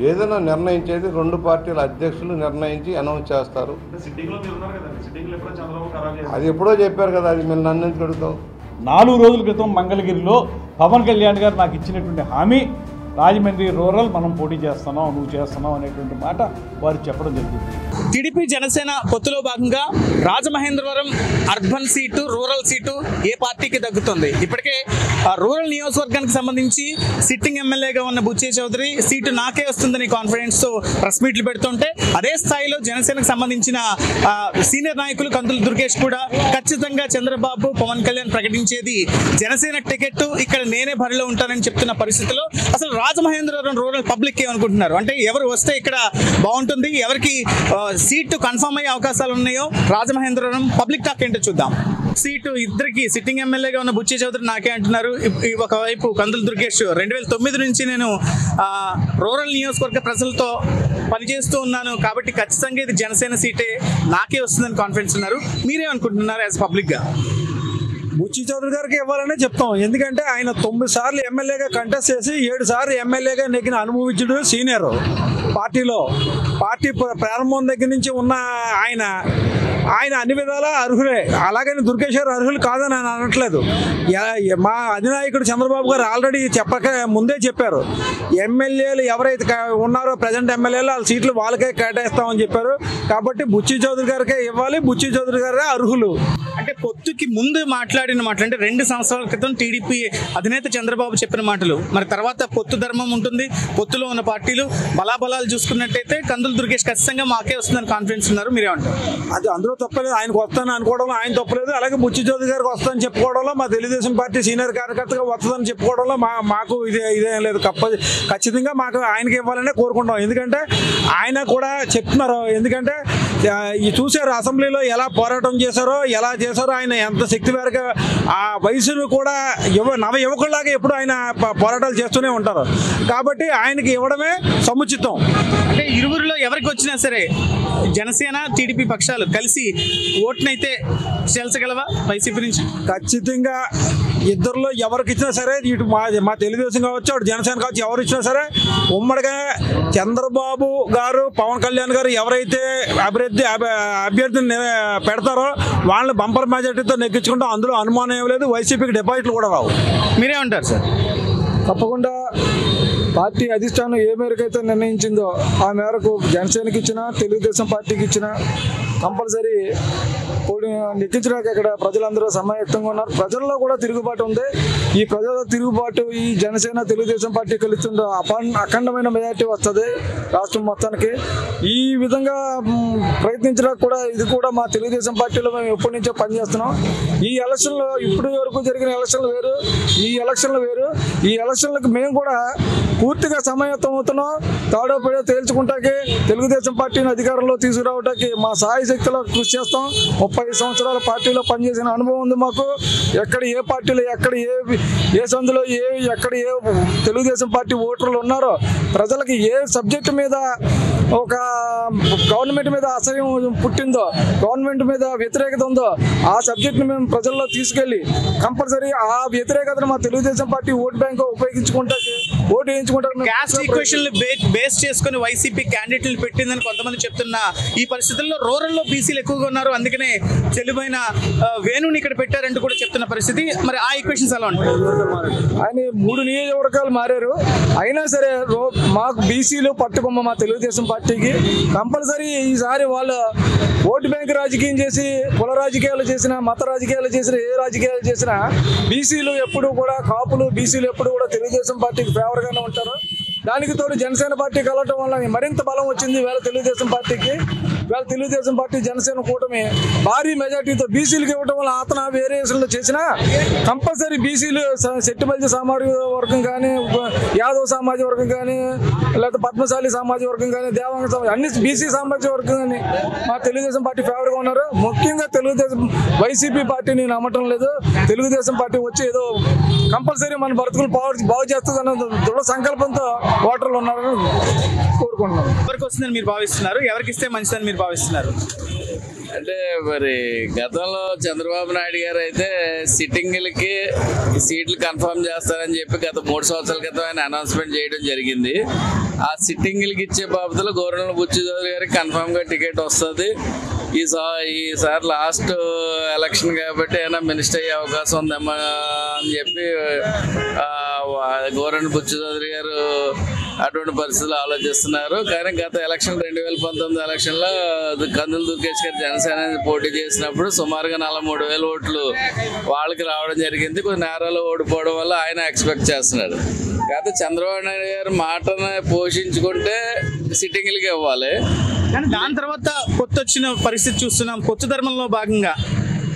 ఏదైనా నిర్ణయించేది రెండు పార్టీల అధ్యక్షులు నిర్ణయించి అనౌన్స్ చేస్తారు. అది ఎప్పుడో చెప్పారు కదా, అది మీరు నన్ను ఎందుకు అడుగుతావు? 4 రోజుల క్రితం మంగళగిరిలో పవన్ కళ్యాణ్ గారు నాకు ఇచ్చినటువంటి హామీ రాజమండ్రి రూరల్ మనం పోటీ చేస్తున్నాం, నువ్వు చేస్తున్నావు అనేటువంటి మాట వారు చెప్పడం జరిగింది. టీడీపీ జనసేన పొత్తులో భాగంగా Rajamahendravaram urban seat, rural seat ఏ పార్టీకి దక్కుతుంది? ఇప్పటికే రూరల్ నియోజకవర్గానికి సంబంధించి సిట్టింగ్ ఎమ్మెల్యేగా ఉన్న బుచ్చే చౌదరి సీటు నాకే వస్తుందని కాన్ఫిడెన్స్తో ప్రెస్ మీట్లు పెడుతుంటే, అదే స్థాయిలో జనసేనకు సంబంధించిన సీనియర్ నాయకులు కందుల దుర్గేష్ కూడా ఖచ్చితంగా చంద్రబాబు, పవన్ కళ్యాణ్ ప్రకటించేది జనసేన టికెట్, ఇక్కడ నేనే బరిలో ఉంటానని చెప్తున్న పరిస్థితిలో అసలు రాజమహేంద్రవరం రూరల్ పబ్లిక్ ఏమనుకుంటున్నారు అంటే, ఎవరు వస్తే ఇక్కడ బాగుంటుంది, ఎవరికి సీటు కన్ఫర్మ్ అయ్యే అవకాశాలు ఉన్నాయో రాజమహేంద్రవరం పబ్లిక్ టాక్ ఏంటో చూద్దాం. సీటు ఇద్దరికి సిట్టింగ్ ఎమ్మెల్యేగా ఉన్న బుచ్చే చౌదరి నాకే అంటున్నారు. ఒకవైపు కందుల దుర్గేష్ 2009 నుంచి నేను రూరల్ నియోజకవర్గ ప్రజలతో పనిచేస్తూ ఉన్నాను కాబట్టి ఖచ్చితంగా ఇది జనసేన సీటే నాకే వస్తుందని కాన్ఫిడెన్స్ ఉన్నారు. మీరేమనుకుంటున్నారు యాజ్ పబ్లిక్గా? బుచ్చి చౌదరి గారికి ఇవ్వాలనే చెప్తాం. ఎందుకంటే ఆయన 9 సార్లు ఎమ్మెల్యేగా కంటెస్ట్ చేసి 7 సార్లు ఎమ్మెల్యేగా నెగ్గిన అనుభవించుడు సీనియర్ పార్టీలో. పార్టీ ప్రారంభం దగ్గర నుంచి ఉన్న ఆయన అన్ని విధాలా అర్హులే. అలాగని దుర్గేష్ గారు అర్హులు కాదని ఆయన అనట్లేదు. మా అధినాయకుడు చంద్రబాబు గారు ఆల్రెడీ ముందే చెప్పారు, ఎమ్మెల్యేలు ఎవరైతే ఉన్నారో ప్రజెంట్ ఎమ్మెల్యేలు వాళ్ళ సీట్లు వాళ్ళకే కేటాయిస్తామని చెప్పారు. కాబట్టి బుచ్చి చౌదరి గారికే ఇవ్వాలి, బుచ్చి చౌదరి గారే అర్హులు. అంటే పొత్తుకి ముందు మాట్లాడిన మాటలు, అంటే 2 సంవత్సరాల క్రితం టీడీపీ అధినేత చంద్రబాబు చెప్పిన మాటలు, మరి తర్వాత పొత్తు ధర్మం ఉంటుంది, పొత్తులో ఉన్న పార్టీలు బలాబలాలు చూసుకున్నట్టయితే కందుల దుర్గేష్ ఖచ్చితంగా మాకే వస్తుందని కాన్ఫిడెన్స్ ఉన్నారు. మీరేమంటారు? అది అందులో తప్పలేదు. ఆయనకు వస్తాను అనుకోవడంలో ఆయన తప్పలేదు. అలాగే బుచ్చి చౌదరి గారికి వస్తానని చెప్పుకోవడంలో, మా తెలుగుదేశం పార్టీ సీనియర్ కార్యకర్తగా వస్తుందని చెప్పుకోవడంలో మాకు ఇదేం లేదు. ఖచ్చితంగా మాకు ఆయనకి ఇవ్వాలనే కోరుకుంటాం. ఎందుకంటే ఆయన కూడా చెప్తున్నారు, ఎందుకంటే చూశారు అసెంబ్లీలో ఎలా పోరాటం చేశారో, ఎలా చేశారో, ఆయన ఎంత శక్తి మేరకు ఆ వయసును కూడా నవ యువకుల్లాగా ఎప్పుడు ఆయన పోరాటాలు చేస్తూనే ఉంటారు. కాబట్టి ఆయనకి ఇవ్వడమే సముచితం. అంటే ఇరువురిలో ఎవరికి వచ్చినా సరే జనసేన టీడీపీ పక్షాలు కలిసి ఓట్నైతే చేల్చగలవా వైసీపీ నుంచి? ఖచ్చితంగా ఇద్దరులో ఎవరికి ఇచ్చినా సరే, ఇటు మా తెలుగుదేశం కావచ్చు, అటు జనసేన కావచ్చు, ఎవరు ఇచ్చినా సరే ఉమ్మడిగా చంద్రబాబు గారు, పవన్ కళ్యాణ్ గారు ఎవరైతే అభ్యర్థిని పెడతారో వాళ్ళని బంపర్ మెజార్టీతో నెగ్గించుకుంటాం. అందులో అనుమానం ఏం లేదు. వైసీపీకి డిపాజిట్లు కూడా రావు. మీరేమంటారు సార్? తప్పకుండా పార్టీ అధిష్టానం ఏ మేరకు అయితే నిర్ణయించిందో ఆ మేరకు జనసేనకి ఇచ్చినా, తెలుగుదేశం పార్టీకి ఇచ్చినా కంపల్సరీ నెగ్గించడానికి ఇక్కడ ప్రజలందరూ సమాయత్తంగా ఉన్నారు. ప్రజల్లో కూడా తిరుగుబాటు ఉంది. ఈ ప్రజల తిరుగుబాటు ఈ జనసేన తెలుగుదేశం పార్టీ కలుస్తుందో అఖండమైన మెజార్టీ వస్తుంది రాష్ట్రం మొత్తానికి. ఈ విధంగా ప్రయత్నించడానికి కూడా ఇది కూడా మా తెలుగుదేశం పార్టీలో మేము ఎప్పటి నుంచో పనిచేస్తున్నాం. ఈ ఎలక్షన్లో ఇప్పటి వరకు జరిగిన ఎలక్షన్లు వేరు, ఈ ఎలక్షన్లు వేరు. ఈ ఎలక్షన్లకు మేము కూడా పూర్తిగా సమాయత్తం అవుతున్నాం. తాడోపేడో తేల్చుకుంటాకి, తెలుగుదేశం పార్టీని అధికారంలో తీసుకురావడానికి మా సాయి శక్తిలో కృషి చేస్తాం. 30 సంవత్సరాల పార్టీలో పనిచేసిన అనుభవం ఉంది మాకు. ఎక్కడ ఏ పార్టీలో ఎక్కడ ఏ సందులో ఎక్కడ ఏ తెలుగుదేశం పార్టీ ఓటర్లు ఉన్నారో, ప్రజలకి ఏ సబ్జెక్టు మీద ఒక గవర్నమెంట్ మీద అసహ్యం పుట్టిందో, గవర్నమెంట్ మీద వ్యతిరేకత ఉందో ఆ సబ్జెక్ట్ని మేము ప్రజల్లో తీసుకెళ్ళి కంపల్సరీ ఆ వ్యతిరేకతను మా తెలుగుదేశం పార్టీ ఓటు బ్యాంక్ ఉపయోగించుకుంటే ఓటు వేయించుకుంటారు. క్యాస్ట్ ఈక్వేషన్లు బేస్ చేసుకుని వైసీపీ క్యాండిడేట్లు పెట్టిందని కొంతమంది చెప్తున్న ఈ పరిస్థితుల్లో రూరల్లో బీసీలు ఎక్కువగా ఉన్నారు, అందుకనే చెల్లుబైన వేణుని ఇక్కడ పెట్టారంటూ కూడా చెప్తున్న పరిస్థితి. మరి ఆ ఈక్వేషన్స్ ఎలా ఉంటాయి? ఆయన 3 నియోజకవర్గాలు మారారు. అయినా సరే మాకు బీసీలు పట్టుకొమ్మ మా తెలుగుదేశం పార్టీకి. కంపల్సరీ ఈసారి వాళ్ళు ఓటు బ్యాంక్ రాజకీయం చేసి, కుల రాజకీయాలు చేసిన, మత రాజకీయాలు చేసిన, ఏ రాజకీయాలు చేసినా బీసీలు ఎప్పుడు కూడా, కాపులు బీసీలు ఎప్పుడు కూడా తెలుగుదేశం పార్టీకి ఫేవర్గానే ఉంటారు. దానికి తోడు జనసేన పార్టీ కలవటం వల్ల మరింత బలం వచ్చింది వేళ తెలుగుదేశం పార్టీకి. వేళ తెలుగుదేశం పార్టీ జనసేన కూటమి భారీ మెజార్టీతో బీసీలకు ఇవ్వడం వల్ల అతను వేరియేషన్లు చేసినా కంపల్సరీ బీసీలు సెట్టిబల్జీ సామాజిక వర్గం కానీ, యాదవ్ సామాజిక వర్గం కానీ, లేకపోతే పద్మశాలి సామాజిక వర్గం కానీ, దేవాంగ అన్ని బీసీ సామాజిక వర్గం కానీ మా తెలుగుదేశం పార్టీ ఫేవర్గా ఉన్నారు. ముఖ్యంగా తెలుగుదేశం వైసీపీ పార్టీని నమ్మటం లేదు. తెలుగుదేశం పార్టీ వచ్చి ఏదో కంపల్సరీ మన బ్రతుకులు బాగు చేస్తుంది అన్న దృఢ సంకల్పంతో ఓటర్లు ఉన్నారని కోరుకుంటున్నాం. ఎవరికి వస్తుందని మీరు భావిస్తున్నారు? ఎవరికి ఇస్తే మంచిదని మీరు భావిస్తున్నారు? అంటే మరి గతంలో చంద్రబాబు నాయుడు గారు అయితే సిట్టింగ్లకి సీట్లు కన్ఫర్మ్ చేస్తారని చెప్పి గత 3 సంవత్సరాల క్రితం ఆయన అనౌన్స్మెంట్ చేయడం జరిగింది. ఆ సిట్టింగ్లకి ఇచ్చే బాబతులు గవర్నర్ బుచ్చి చౌదరి గారికి కన్ఫర్మ్గా టికెట్ వస్తుంది. ఈసారి లాస్ట్ ఎలక్షన్ కాబట్టి ఏమైనా మినిస్టర్ అయ్యే అవకాశం ఉందేమో అని చెప్పి గవర్నర్ బుచ్చి చౌదరి గారు అటువంటి పరిస్థితులు ఆలోచిస్తున్నారు. కానీ గత ఎలక్షన్ 2019 ఎలక్షన్లో కందుల దుర్గేష్ గారు జనసేన పోటీ చేసినప్పుడు సుమారుగా 43,000 ఓట్లు వాళ్ళకి రావడం జరిగింది. కొన్ని నేరాలు ఓడిపోవడం వల్ల ఆయన ఎక్స్పెక్ట్ చేస్తున్నాడు. కాకపోతే చంద్రబాబు నాయుడు గారు మాటను పోషించుకుంటే సిట్టింగ్లకి ఇవ్వాలి. కానీ దాని తర్వాత పొత్తు వచ్చిన పరిస్థితి చూస్తున్నాం. పొత్తు ధర్మంలో భాగంగా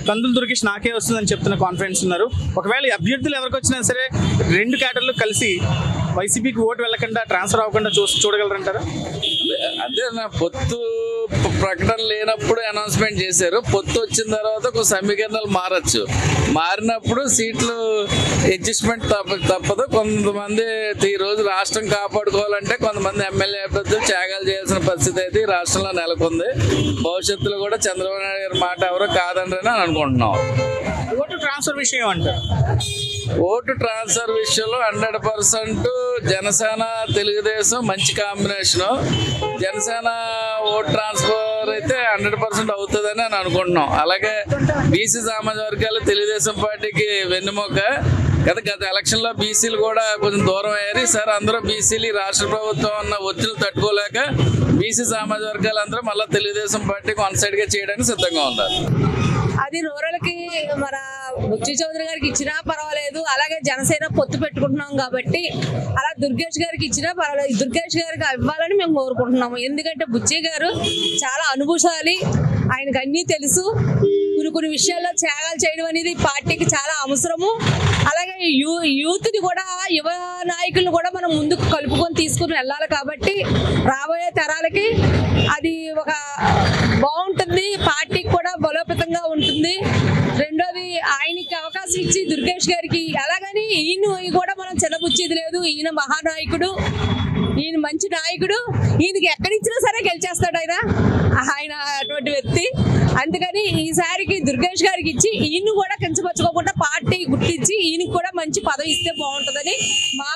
కందుల దుర్గేష్ నాకే వస్తుందని చెప్తున్న కాన్ఫిడెన్స్ ఉన్నారు. ఒకవేళ అభ్యర్థులు ఎవరికి వచ్చినా సరే 2 కేటర్లు కలిసి వైసీపీకి ఓటు వెళ్ళకుండా ట్రాన్స్ఫర్ అవ్వకుండా చూడగలరంటారా? అదే నా పొత్తు ప్రకటన లేనప్పుడు అనౌన్స్మెంట్ చేశారు. పొత్తు వచ్చిన తర్వాత ఒక సమీకరణలు మారచ్చు. మారినప్పుడు సీట్లు అడ్జస్ట్మెంట్ తప్పదు. కొంతమంది ఈ రోజు రాష్ట్రం కాపాడుకోవాలంటే కొంతమంది ఎమ్మెల్యే అభ్యర్థులు త్యాగాలు చేయాల్సిన పరిస్థితి అయితే ఈ రాష్ట్రంలో నెలకొంది. భవిష్యత్తులో కూడా చంద్రబాబు నాయుడు గారి మాట ఎవరో కాదంటారని అనుకుంటున్నాం. ఓటు ట్రాన్స్ఫర్ విషయం అంటారు. ఓటు ట్రాన్స్ఫర్ విషయంలో 100% జనసేన తెలుగుదేశం మంచి కాంబినేషను. జనసేన ఓటు ట్రాన్స్ఫర్ అయితే 100% అవుతుందని నేను అనుకుంటున్నాం. అలాగే బీసీ సామాజిక వర్గాలు తెలుగుదేశం పార్టీకి వెన్నెముక. గత ఎలక్షన్లో బీసీలు కూడా కొంచెం దూరం అయ్యారు. ఈసారి అందరూ బీసీలు రాష్ట్ర ప్రభుత్వం ఉన్న ఒత్తిడి తట్టుకోలేక బీసీ సామాజిక వర్గాలు అందరూ మళ్ళీ తెలుగుదేశం పార్టీకి 1 సైడ్గా చేయడానికి సిద్ధంగా ఉన్నారు. అది రూరల్కి మన బుచ్చి చౌదరి గారికి ఇచ్చినా పర్వాలేదు. అలాగే జనసేన పొత్తు పెట్టుకుంటున్నాం కాబట్టి అలా దుర్గేష్ గారికి ఇచ్చినా పర్వాలేదు. దుర్గేష్ గారికి ఇవ్వాలని మేము కోరుకుంటున్నాము. ఎందుకంటే బుచ్చి గారు చాలా అనుభవశాలి, ఆయనకు అన్నీ తెలుసు. కొన్ని విషయాల్లో త్యాగాలు చేయడం అనేది పార్టీకి చాలా అవసరము. అలాగే యూత్ని కూడా, యువ నాయకులను కూడా మనం ముందుకు కలుపుకొని తీసుకుని వెళ్ళాలి. కాబట్టి రాబోయే తరాలకి అది ఒక బాగుంటుంది, పార్టీకి కూడా బలోపేతంగా ఉంటుంది. రెండోది ఆయనకి అవకాశం ఇచ్చి దుర్గేష్ గారికి అలాగని ఈయన కూడా మనం చిన్నబుచ్చేది లేదు. ఈయన మహానాయకుడు, ఈయన మంచి నాయకుడు. ఈయనకి ఎక్కడిచ్చినా సరే గెలిచేస్తాడు ఆయన అటువంటి వ్యక్తి. అందుకని ఈసారికి దుర్గేష్ గారికి ఇచ్చి ఈయన కూడా కించపరచుకోకుండా పార్టీ గుర్తించి ఈయనకి కూడా మంచి పదవి ఇస్తే బాగుంటుందని మా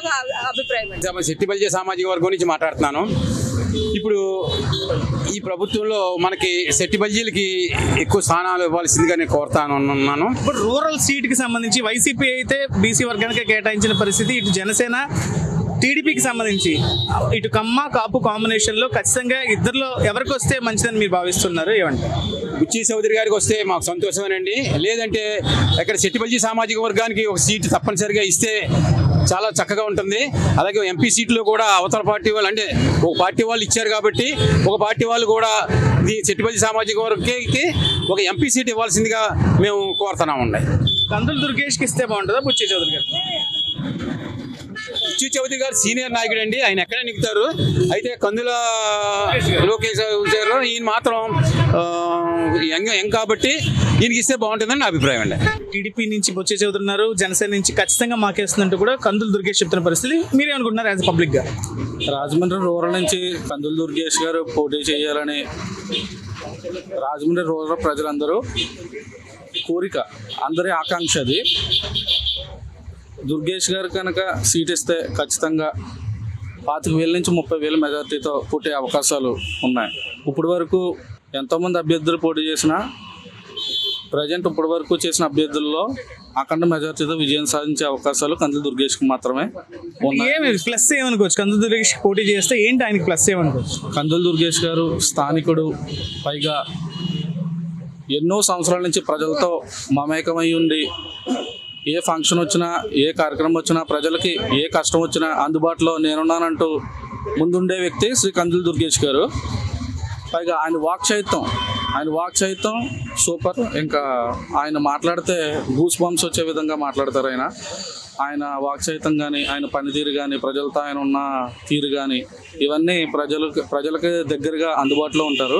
అభిప్రాయం. సెట్టిబల్జీ సామాజిక వర్గం నుంచి మాట్లాడుతున్నాను. ఇప్పుడు ఈ ప్రభుత్వంలో మనకి సెట్టిబల్జీలకి ఎక్కువ స్థానాలు ఇవ్వాల్సిందిగా నేను కోరుతానున్నాను. ఇప్పుడు రూరల్ సీట్కి సంబంధించి వైసీపీ అయితే బీసీ వర్గానికి కేటాయించిన పరిస్థితి. ఇటు జనసేన టీడీపీకి సంబంధించి ఇటు కమ్మ కాపు కాంబినేషన్లో ఖచ్చితంగా ఇద్దరిలో ఎవరికి వస్తే మంచిదని మీరు భావిస్తున్నారు? ఏమంటారు? బుచ్చి చౌదరి గారికి వస్తే మాకు సంతోషమేనండి. లేదంటే ఇక్కడ సెట్టిబల్జీ సామాజిక వర్గానికి ఒక సీటు తప్పనిసరిగా ఇస్తే చాలా చక్కగా ఉంటుంది. అలాగే ఎంపీ సీట్లో కూడా అవతల పార్టీ వాళ్ళు, అంటే ఒక పార్టీ వాళ్ళు ఇచ్చారు కాబట్టి ఒక పార్టీ వాళ్ళు కూడా ఈ సెట్టిబల్జీ సామాజిక వర్గానికి ఒక ఎంపీ సీట్ ఇవ్వాల్సిందిగా మేము కోరుతున్నామండి. కందుల దుర్గేష్కి ఇస్తే బాగుంటుందా బుచ్చి చౌదరి గారు? బుచ్చి చౌదరి గారు సీనియర్ నాయకుడు అండి, ఆయన ఎక్కడ నిగుతారు. అయితే కందుల లోకేష్ గారు ఈయన మాత్రం యంగ్ కాబట్టి ఈయనకి ఇస్తే బాగుంటుందని నా అభిప్రాయం అండి. టీడీపీ నుంచి బుచ్చి చౌదరి ఉన్నారు, జనసేన నుంచి ఖచ్చితంగా మాకేస్తుందంటూ కూడా కందుల దుర్గేష్ చెప్తున్న పరిస్థితి. మీరేమనుకుంటున్నారు యాజ్ పబ్లిక్గా? రాజమండ్రి రూరల్ నుంచి కందుల దుర్గేష్ గారు పోటీ చేయాలని రాజమండ్రి రూరల్ ప్రజలందరూ కోరిక, అందరి ఆకాంక్ష అది. దుర్గేష్ గారు కనుక సీట్ ఇస్తే ఖచ్చితంగా 25,000 నుంచి 30,000 మెజార్టీతో పుట్టే అవకాశాలు ఉన్నాయి. ఇప్పటి వరకు ఎంతోమంది అభ్యర్థులు పోటీ చేసినా ప్రజెంట్ ఇప్పటి వరకు చేసిన అభ్యర్థుల్లో అఖండ మెజార్టీతో విజయం సాధించే అవకాశాలు కందుల దుర్గేష్కి మాత్రమే ఉన్నాయి. ప్లస్ ఏమనుకోవచ్చు? కందుల దుర్గేష్ పోటీ చేస్తే ఏంటి ఆయనకి ప్లస్ ఏమనుకోవచ్చు? కందుల దుర్గేష్ గారు స్థానికుడు, పైగా ఎన్నో సంవత్సరాల నుంచి ప్రజలతో మమేకమై ఉండి ఏ ఫంక్షన్ వచ్చినా, ఏ కార్యక్రమం వచ్చినా, ప్రజలకి ఏ కష్టం వచ్చినా అందుబాటులో నేనున్నానంటూ ముందుండే వ్యక్తి శ్రీ కందుల దుర్గేష్ గారు. పైగా ఆయన వాక్చైతం సూపర్. ఇంకా ఆయన మాట్లాడితే గూస్ బంప్స్ వచ్చే విధంగా మాట్లాడతారు. ఆయన వాక్చైతం కానీ, ఆయన పనితీరు కానీ, ప్రజలతో ఆయన ఉన్న తీరు కానీ, ఇవన్నీ ప్రజలకి దగ్గరగా అందుబాటులో ఉంటారు.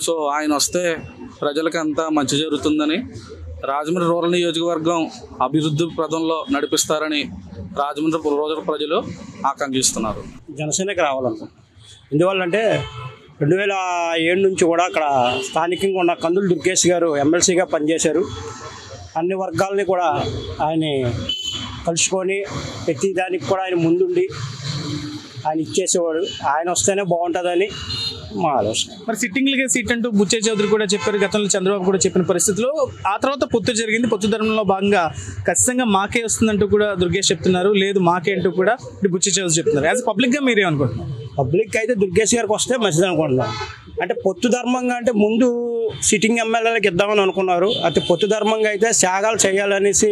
సో ఆయన వస్తే ప్రజలకి అంతా మంచి జరుగుతుందని, రాజమండ్రి రూరల్ నియోజకవర్గం అభివృద్ధి పథంలో నడిపిస్తారని రాజమండ్రి రూరల్ ప్రజలు ఆకాంక్షిస్తున్నారు. జనసేనకి రావాలనుకుంటున్నాను. ఎందువల్లంటే 2007 నుంచి కూడా అక్కడ స్థానికంగా ఉన్న కందులు దుర్గేష్ గారు ఎమ్మెల్సీగా పనిచేశారు. అన్ని వర్గాలని కూడా ఆయన కలుసుకొని ప్రతి దానికి కూడా ఆయన ముందుండి ఆయన ఇచ్చేసేవాడు. ఆయన వస్తేనే బాగుంటుందని మా ఆలోచన. మరి సిట్టింగ్లకి సీట్ అంటూ బుచ్చే చౌదరి కూడా చెప్పారు, గతంలో చంద్రబాబు కూడా చెప్పిన పరిస్థితిలో. ఆ తర్వాత పొత్తు జరిగింది. పొత్తు ధర్మంలో భాగంగా ఖచ్చితంగా మాకే వస్తుందంటూ కూడా దుర్గేష్ చెప్తున్నారు, లేదు మాకే అంటూ కూడా బుచ్చే చౌదరి చెప్తున్నారు. యాజ్ పబ్లిక్గా మీరేమనుకుంటున్నారు? పబ్లిక్ అయితే దుర్గేష్ గారికి వస్తే మంచిది అనుకుంటున్నాం. అంటే పొత్తు ధర్మంగా అంటే ముందు సిట్టింగ్ ఎమ్మెల్యేలకు ఇద్దామని అనుకున్నారు. అయితే పొత్తు ధర్మంగా అయితే త్యాగాలు చేయాలనేసి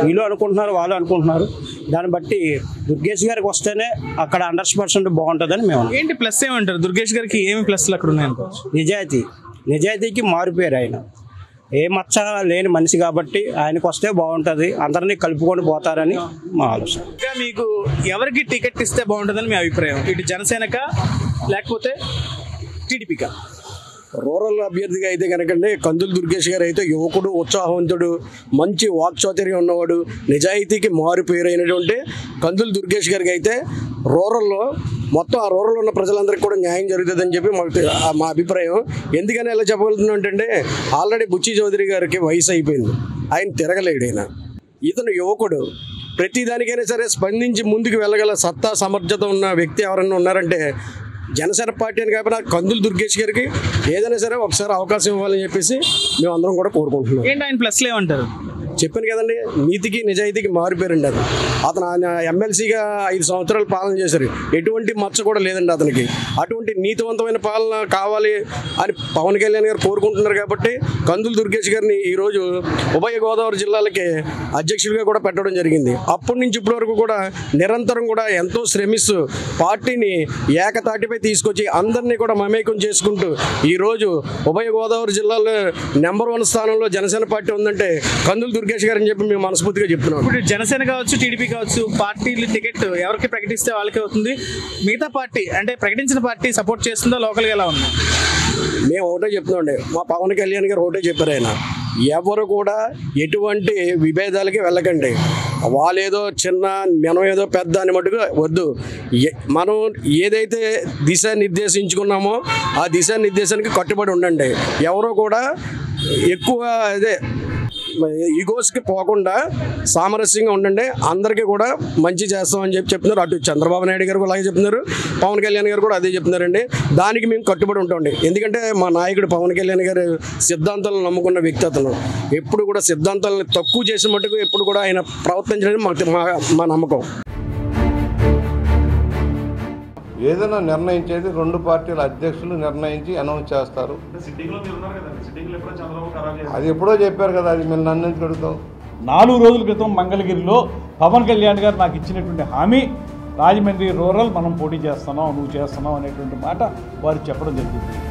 వీళ్ళు అనుకుంటున్నారు, వాళ్ళు అనుకుంటున్నారు. దాన్ని బట్టి దుర్గేష్ గారికి వస్తేనే అక్కడ 100% బాగుంటుందని మేము. ఏంటి ప్లస్ ఏమంటారు? దుర్గేష్ గారికి ఏమి ప్లస్లు అక్కడ ఉన్నాయనుకోవచ్చు? నిజాయితీకి మారిపోయారు. ఆయన ఏ మచ్చ లేని మనిషి కాబట్టి ఆయనకు వస్తే బాగుంటుంది, అందరినీ కలుపుకొని పోతారని మా ఆలోచన. ఇంకా మీకు ఎవరికి టికెట్ ఇస్తే బాగుంటుందని మీ అభిప్రాయం? ఇటు జనసేనకా లేకపోతే టీడీపీకా? రూరల్ అభ్యర్థిగా అయితే కనుకండి కందులు దుర్గేష్ గారు అయితే యువకుడు, ఉత్సాహవంతుడు, మంచి వాక్చాతుర్యం ఉన్నవాడు, నిజాయితీకి మారు పేరైనటువంటి కందులు దుర్గేష్ గారికి అయితే రూరల్లో మొత్తం ఆ రూరల్ ఉన్న ప్రజలందరికీ కూడా న్యాయం జరుగుతుందని చెప్పి మా అభిప్రాయం. ఎందుకని ఎలా చెప్పగలుగుతున్నాం అంటే ఆల్రెడీ బుచ్చి చౌదరి గారికి వయసు అయిపోయింది, ఆయన తిరగలేడు. ఇతను యువకుడు, ప్రతి దానికైనా సరే స్పందించి ముందుకు వెళ్ళగల సత్తా సమర్థత ఉన్న వ్యక్తి ఎవరైనా ఉన్నారంటే జనసేన పార్టీ అని కాకపోయినా కందులు దుర్గేష్ గారికి ఏదైనా సరే ఒకసారి అవకాశం ఇవ్వాలని చెప్పేసి మేము అందరం కూడా కోరుకుంటున్నాం. ఏంటి ఆయన ప్లస్లు ఏమంటారు? చెప్పాను కదండి, నీతికి నిజాయితీకి మారిపోయారండి. అతను ఆయన ఎమ్మెల్సీగా 5 సంవత్సరాలు పాలన చేశారు, ఎటువంటి మచ్చ కూడా లేదండి అతనికి. అటువంటి నీతివంతమైన పాలన కావాలి అని పవన్ కళ్యాణ్ గారు కోరుకుంటున్నారు కాబట్టి కందులు దుర్గేష్ గారిని ఈరోజు ఉభయ గోదావరి జిల్లాలకి అధ్యక్షుడిగా కూడా పెట్టడం జరిగింది. అప్పటి నుంచి ఇప్పటి వరకు కూడా నిరంతరం కూడా ఎంతో శ్రమిస్తూ పార్టీని ఏకతాటిపై తీసుకొచ్చి అందరినీ కూడా మమేకం చేసుకుంటూ ఈరోజు ఉభయ గోదావరి జిల్లాలో నెంబర్ 1 స్థానంలో జనసేన పార్టీ ఉందంటే కందులు దుర్గేష్ గారు అని చెప్పి మేము మనస్ఫూర్తిగా చెప్తున్నాం. ఇప్పుడు జనసేన కావచ్చు, టీడీపీ కావచ్చు, పార్టీలు టికెట్ ఎవరికి ప్రకటిస్తే వాళ్ళకే అవుతుంది. మిగతా పార్టీ అంటే ప్రకటించిన పార్టీ సపోర్ట్ చేస్తుందా? లోకల్గా ఎలా ఉంది? మేము ఒకటే చెప్తున్నాండి, మా పవన్ కళ్యాణ్ గారు ఒకటే చెప్పారు, ఆయన ఎవరు కూడా ఎటువంటి విభేదాలకి వెళ్ళకండి, వాళ్ళేదో చిన్న మనం ఏదో పెద్ద అని మటుకు వద్దు. మనం ఏదైతే దిశ నిర్దేశించుకున్నామో ఆ దిశా నిర్దేశానికి కట్టుబడి ఉండండి. ఎవరో కూడా ఎక్కువ అదే ఈగోస్కి పోకుండా సామరస్యంగా ఉండండి, అందరికీ కూడా మంచి చేస్తామని చెప్తున్నారు. అటు చంద్రబాబు నాయుడు గారు అలాగే చెప్తున్నారు, పవన్ కళ్యాణ్ గారు కూడా అదే చెప్తున్నారండి. దానికి మేము కట్టుబడి ఉంటామండి. ఎందుకంటే మా నాయకుడు పవన్ కళ్యాణ్ గారు సిద్ధాంతాలను నమ్ముకున్న వ్యక్తి. అతను ఎప్పుడు కూడా సిద్ధాంతాలను తక్కువ చేసిన మటుకు ఎప్పుడు కూడా ఆయన ప్రవర్తించడం మా నమ్మకం. ఏదైనా నిర్ణయించేది 2 పార్టీల అధ్యక్షులు నిర్ణయించి అనౌన్స్ చేస్తారు. అది ఎప్పుడో చెప్పారు కదా, అది మీరు నన్ను ఎందుకు అడుగుతావు? 4 రోజుల క్రితం మంగళగిరిలో పవన్ కళ్యాణ్ గారు నాకు ఇచ్చినటువంటి హామీ, రాజమండ్రి రూరల్ మనం పోటీ చేస్తున్నాం, నువ్వు చేస్తున్నావు అనేటువంటి మాట వారు చెప్పడం జరిగింది.